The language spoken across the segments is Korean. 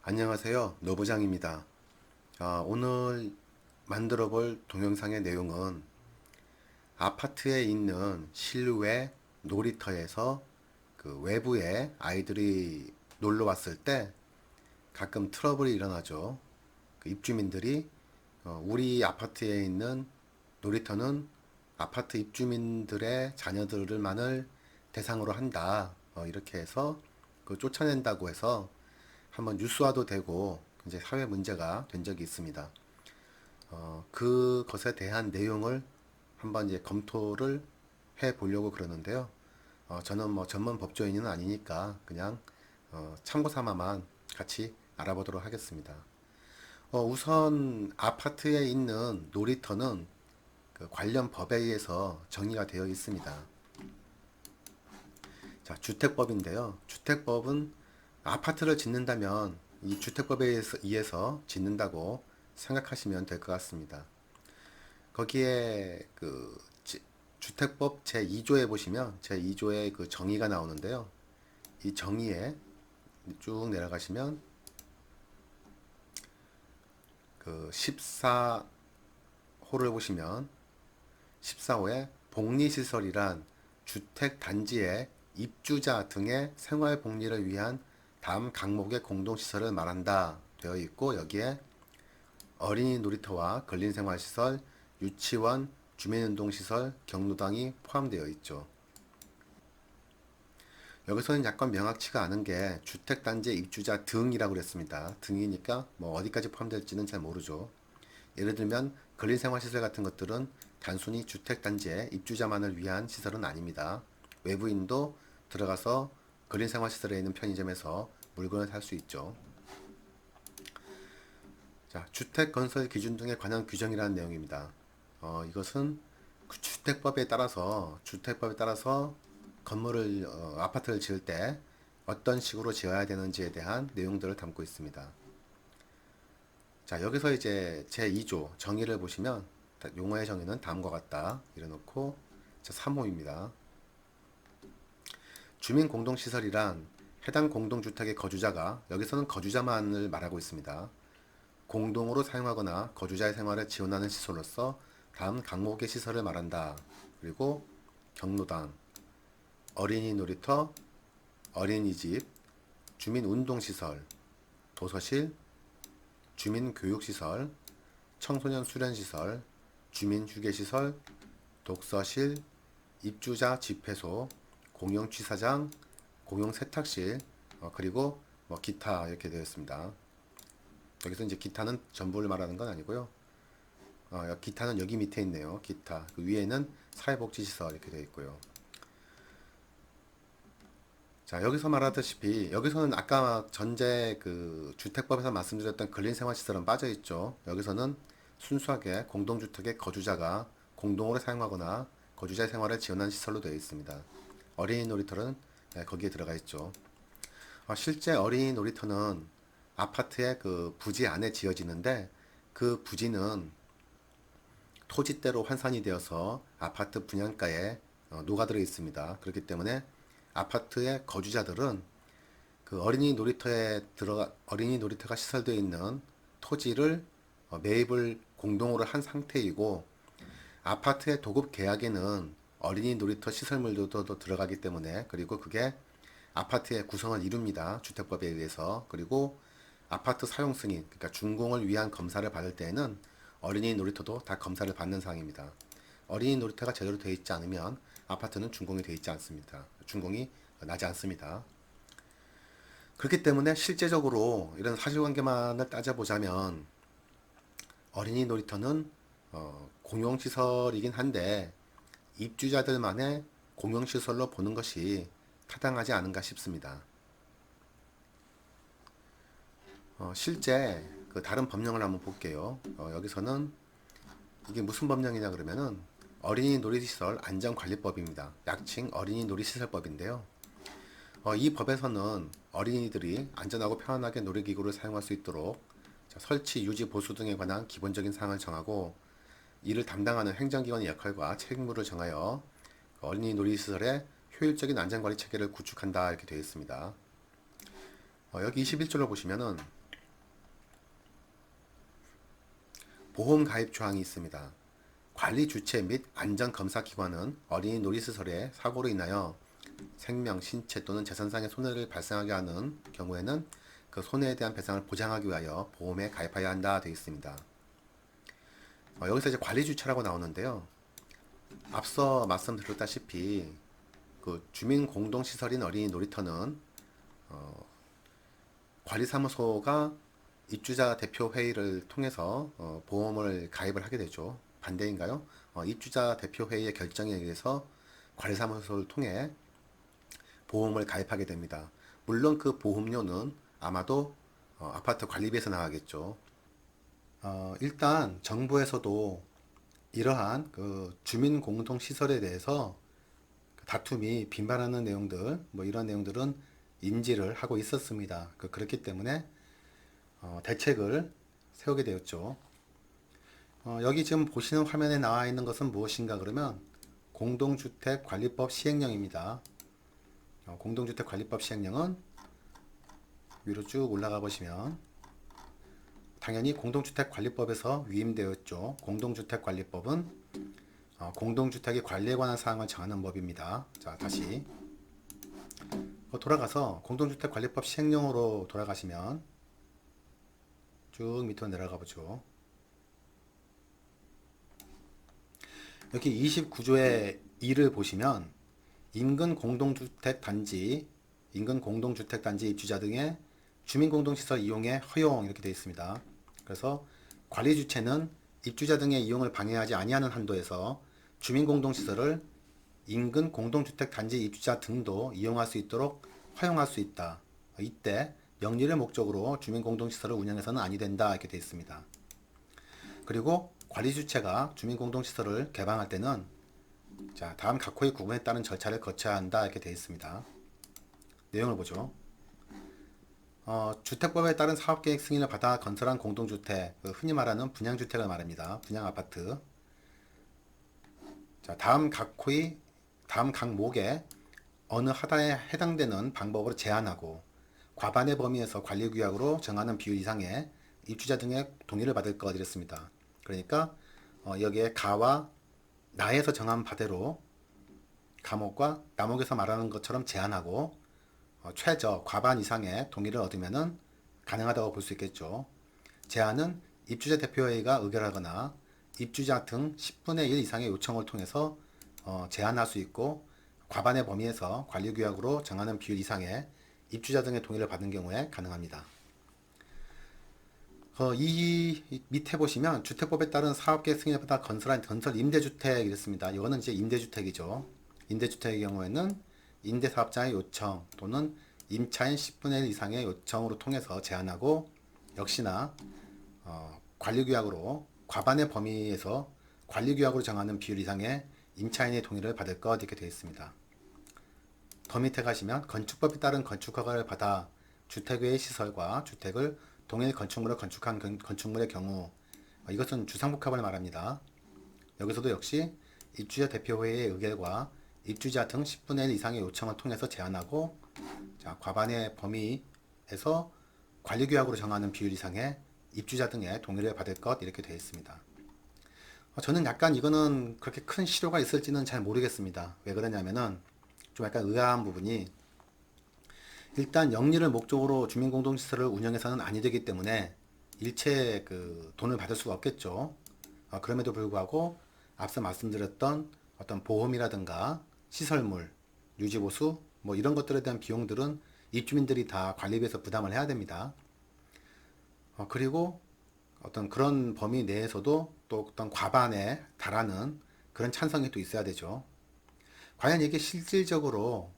안녕하세요. 노부장입니다. 오늘 만들어 볼 동영상의 내용은 아파트에 있는 실외 놀이터에서 그 외부에 아이들이 놀러 왔을 때 가끔 트러블이 일어나죠. 그 입주민들이 우리 아파트에 있는 놀이터는 아파트 입주민들의 자녀들만을 대상으로 한다. 이렇게 해서 그 쫓아낸다고 해서 한번 뉴스화도 되고 이제 사회 문제가 된 적이 있습니다. 그것에 대한 내용을 한번 이제 검토를 해 보려고 그러는데요. 저는 뭐 전문 법조인은 아니니까 그냥 참고 삼아만 같이 알아보도록 하겠습니다. 우선 아파트에 있는 놀이터는 그 관련 법에 의해서 정의가 되어 있습니다. 자, 주택법인데요. 주택법은 아파트를 짓는다면 이 주택법에 의해서 짓는다고 생각하시면 될 것 같습니다. 거기에 그 주택법 제2조에 보시면 제2조의 그 정의가 나오는데요. 이 정의에 쭉 내려가시면 그 14호를 보시면 14호에 복리시설이란 주택 단지의 입주자 등의 생활 복리를 위한 다음 강목의 공동시설을 말한다 되어 있고, 여기에 어린이 놀이터와 근린생활시설, 유치원, 주민운동시설, 경로당이 포함되어 있죠. 여기서는 약간 명확치가 않은 게 주택단지의 입주자 등이라고 그랬습니다. 등이니까 뭐 어디까지 포함될지는 잘 모르죠. 예를 들면 근린생활시설 같은 것들은 단순히 주택단지의 입주자만을 위한 시설은 아닙니다. 외부인도 들어가서 근린생활시설에 있는 편의점에서 물건을 살 수 있죠. 자, 주택 건설 기준 등에 관한 규정이라는 내용입니다. 이것은 그 주택법에 따라서 건물을 아파트를 지을 때 어떤 식으로 지어야 되는지에 대한 내용들을 담고 있습니다. 자, 여기서 이제 제2조 정의를 보시면 용어의 정의는 다음과 같다 이래놓고, 자, 3호입니다. 주민공동시설이란 해당 공동주택의 거주자가, 여기서는 거주자만을 말하고 있습니다. 공동으로 사용하거나 거주자의 생활을 지원하는 시설로서 다음 강목의 시설을 말한다. 그리고 경로당, 어린이 놀이터, 어린이집, 주민운동시설, 도서실, 주민교육시설, 청소년 수련시설, 주민휴게시설, 독서실, 입주자 집회소, 공용취사장, 공용세탁실, 그리고 뭐 기타 이렇게 되어 있습니다. 여기서 이제 기타는 전부를 말하는 건 아니고요. 기타는 여기 밑에 있네요. 기타. 그 위에는 사회복지시설 이렇게 되어 있고요. 자, 여기서 말하다시피 여기서는 아까 전제 그 주택법에서 말씀드렸던 근린생활시설은 빠져 있죠. 여기서는 순수하게 공동주택의 거주자가 공동으로 사용하거나 거주자의 생활을 지원하는 시설로 되어 있습니다. 어린이 놀이터는 거기에 들어가 있죠. 실제 어린이 놀이터는 아파트의 그 부지 안에 지어지는데, 그 부지는 토지대로 환산이 되어서 아파트 분양가에 녹아들어 있습니다. 그렇기 때문에 아파트의 거주자들은 그 어린이 놀이터가 시설되어 있는 토지를 매입을 공동으로 한 상태이고, 아파트의 도급 계약에는 어린이 놀이터 시설물도 들어가기 때문에, 그리고 그게 아파트의 구성을 이룹니다. 주택법에 의해서. 그리고 아파트 사용 승인, 그러니까 준공을 위한 검사를 받을 때에는 어린이 놀이터도 다 검사를 받는 상황입니다. 어린이 놀이터가 제대로 되어 있지 않으면 아파트는 준공이 되어 있지 않습니다. 준공이 나지 않습니다. 그렇기 때문에 실제적으로 이런 사실관계만을 따져보자면 어린이 놀이터는 공용시설이긴 한데 입주자들만의 공용시설로 보는 것이 타당하지 않은가 싶습니다. 실제 그 다른 법령을 한번 볼게요. 여기서는 이게 무슨 법령이냐 그러면은 어린이 놀이시설 안전관리법입니다. 약칭 어린이 놀이시설법인데요. 이 법에서는 어린이들이 안전하고 편안하게 놀이기구를 사용할 수 있도록 설치, 유지, 보수 등에 관한 기본적인 사항을 정하고, 이를 담당하는 행정기관의 역할과 책무를 정하여 어린이 놀이시설의 효율적인 안전관리 체계를 구축한다 이렇게 되어 있습니다. 여기 21절로 보시면은 보험 가입 조항이 있습니다. 관리 주체 및 안전검사기관은 어린이 놀이시설의 사고로 인하여 생명, 신체 또는 재산상의 손해를 발생하게 하는 경우에는 그 손해에 대한 배상을 보장하기 위하여 보험에 가입해야 한다 되어 있습니다. 여기서 이제 관리 주체라고 나오는데요. 앞서 말씀드렸다시피 그 주민 공동 시설인 어린이 놀이터는 관리사무소가 입주자 대표 회의를 통해서 보험을 가입을 하게 되죠. 반대인가요? 입주자 대표 회의의 결정에 의해서 관리사무소를 통해 보험을 가입하게 됩니다. 물론 그 보험료는 아마도 아파트 관리비에서 나가겠죠. 일단 정부에서도 이러한 그 주민 공동 시설에 대해서 다툼이 빈번하는 내용들, 뭐 이런 내용들은 인지를 하고 있었습니다. 그렇기 때문에 대책을 세우게 되었죠. 여기 지금 보시는 화면에 나와 있는 것은 무엇인가 그러면 공동주택관리법 시행령입니다. 공동주택관리법 시행령은 위로 쭉 올라가 보시면 당연히 공동주택관리법에서 위임되었죠. 공동주택관리법은 공동주택의 관리에 관한 사항을 정하는 법입니다. 자, 다시 돌아가서 공동주택관리법 시행령으로 돌아가시면 쭉 밑으로 내려가 보죠. 여기 29조의 2를 보시면 인근 공동주택단지 입주자 등의 주민공동시설 이용의 허용 이렇게 되어 있습니다. 그래서 관리 주체는 입주자 등의 이용을 방해하지 아니하는 한도에서 주민공동시설을 인근 공동주택단지 입주자 등도 이용할 수 있도록 허용할 수 있다. 이때 영리를 목적으로 주민공동시설을 운영해서는 아니 된다 이렇게 되어 있습니다. 그리고 관리 주체가 주민공동시설을 개방할 때는 자, 다음 각호의 구분에 따른 절차를 거쳐야 한다 이렇게 되어 있습니다. 내용을 보죠. 주택법에 따른 사업계획 승인을 받아 건설한 공동주택, 흔히 말하는 분양주택을 말합니다. 분양아파트. 자, 다음 각목에 어느 하나에 해당되는 방법으로 제한하고 과반의 범위에서 관리규약으로 정하는 비율 이상의 입주자 등의 동의를 받을 것 이랬습니다. 그러니까 여기에 가와 나에서 정한 바대로 가목과 나목에서 말하는 것처럼 제한하고 최저 과반 이상의 동의를 얻으면 가능하다고 볼 수 있겠죠. 제한은 입주자 대표회의가 의결하거나 입주자 등 10분의 1 이상의 요청을 통해서 제한할 수 있고 과반의 범위에서 관리규약으로 정하는 비율 이상의 입주자 등의 동의를 받은 경우에 가능합니다. 이 밑에 보시면 주택법에 따른 사업계획 승인에 받아 건설한 건설 임대주택 이랬습니다. 이거는 이제 임대주택이죠. 임대주택의 경우에는 임대사업자의 요청 또는 임차인 10분의 1 이상의 요청으로 통해서 제한하고 역시나 관리규약으로 과반의 범위에서 관리규약으로 정하는 비율 이상의 임차인의 동의를 받을 것 이렇게 되어 있습니다. 더 밑에 가시면 건축법에 따른 건축허가를 받아 주택 외의 시설과 주택을 동일 건축물로 건축한 건축물의 경우 이것은 주상복합을 말합니다. 여기서도 역시 입주자 대표회의의 의결과 입주자 등 10분의 1 이상의 요청을 통해서 제한하고 자, 과반의 범위에서 관리규약으로 정하는 비율 이상의 입주자 등의 동의를 받을 것 이렇게 되어 있습니다. 저는 약간 이거는 그렇게 큰 실효가 있을지는 잘 모르겠습니다. 왜 그러냐면은 좀 약간 의아한 부분이 일단 영리를 목적으로 주민공동시설을 운영해서는 아니 되기 때문에 일체 그 돈을 받을 수가 없겠죠. 그럼에도 불구하고 앞서 말씀드렸던 어떤 보험이라든가 시설물, 유지보수 뭐 이런 것들에 대한 비용들은 입주민들이 다 관리비에서 부담을 해야 됩니다. 그리고 어떤 그런 범위 내에서도 또 어떤 과반에 달하는 그런 찬성이 또 있어야 되죠. 과연 이게 실질적으로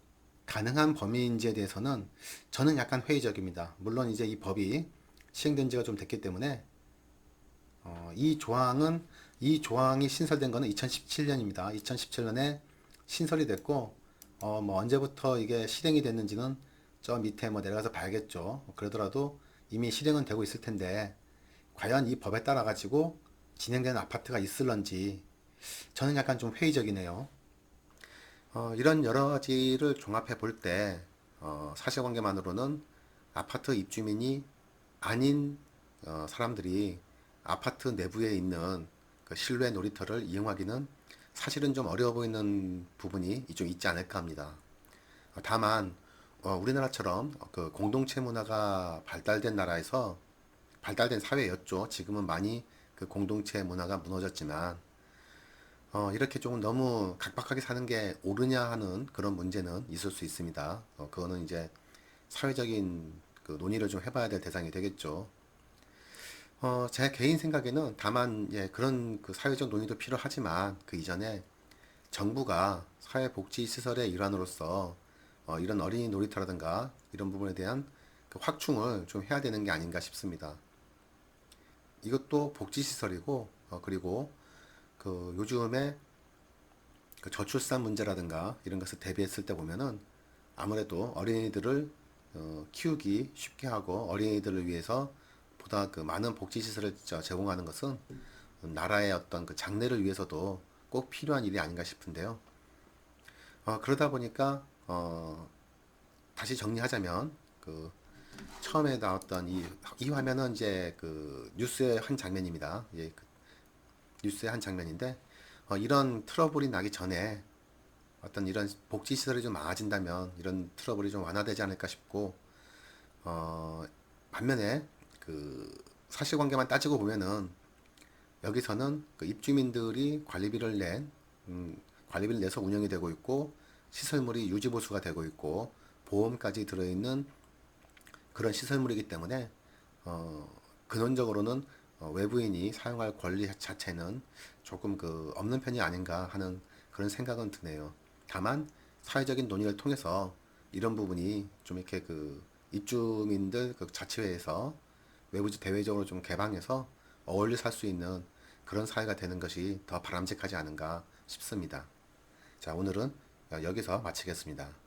가능한 범위인지에 대해서는 저는 약간 회의적입니다. 물론 이제 이 법이 시행된 지가 좀 됐기 때문에 이 조항이 신설된 거는 2017년입니다. 2017년에 신설이 됐고 뭐 언제부터 이게 실행이 됐는지는 저 밑에 뭐 내려가서 봐야겠죠. 그러더라도 이미 실행은 되고 있을 텐데 과연 이 법에 따라 가지고 진행되는 아파트가 있을런지 저는 약간 좀 회의적이네요. 이런 여러 가지를 종합해 볼 때 사실관계만으로는 아파트 입주민이 아닌 사람들이 아파트 내부에 있는 그 실외 놀이터를 이용하기는 사실은 좀 어려워 보이는 부분이 좀 있지 않을까 합니다. 다만 우리나라처럼 그 공동체 문화가 발달된 나라에서 발달된 사회였죠. 지금은 많이 그 공동체 문화가 무너졌지만 이렇게 조금 너무 각박하게 사는 게 옳으냐 하는 그런 문제는 있을 수 있습니다. 그거는 이제 사회적인 그 논의를 좀 해봐야 될 대상이 되겠죠. 제 개인 생각에는 다만 예, 그런 그 사회적 논의도 필요하지만 그 이전에 정부가 사회복지시설의 일환으로서 이런 어린이 놀이터라든가 이런 부분에 대한 그 확충을 좀 해야 되는 게 아닌가 싶습니다. 이것도 복지시설이고 그리고 그 요즘에 그 저출산 문제라든가 이런 것을 대비했을 때 보면은 아무래도 어린이들을 키우기 쉽게 하고 어린이들을 위해서 보다 그 많은 복지시설을 제공하는 것은 나라의 어떤 그 장래를 위해서도 꼭 필요한 일이 아닌가 싶은데요. 그러다 보니까 다시 정리하자면 그 처음에 나왔던 이 화면은 이제 그 뉴스의 한 장면입니다. 예, 그 뉴스의 한 장면인데 이런 트러블이 나기 전에 어떤 이런 복지 시설이 좀 많아진다면 이런 트러블이 좀 완화되지 않을까 싶고 어, 반면에 그 사실관계만 따지고 보면은 여기서는 그 입주민들이 관리비를 내서 운영이 되고 있고 시설물이 유지보수가 되고 있고 보험까지 들어있는 그런 시설물이기 때문에 어, 근원적으로는 외부인이 사용할 권리 자체는 조금 그 없는 편이 아닌가 하는 그런 생각은 드네요. 다만 사회적인 논의를 통해서 이런 부분이 좀 이렇게 그 입주민들 그 자치회에서 외부 대외적으로 좀 개방해서 어울려 살 수 있는 그런 사회가 되는 것이 더 바람직하지 않은가 싶습니다. 자, 오늘은 여기서 마치겠습니다.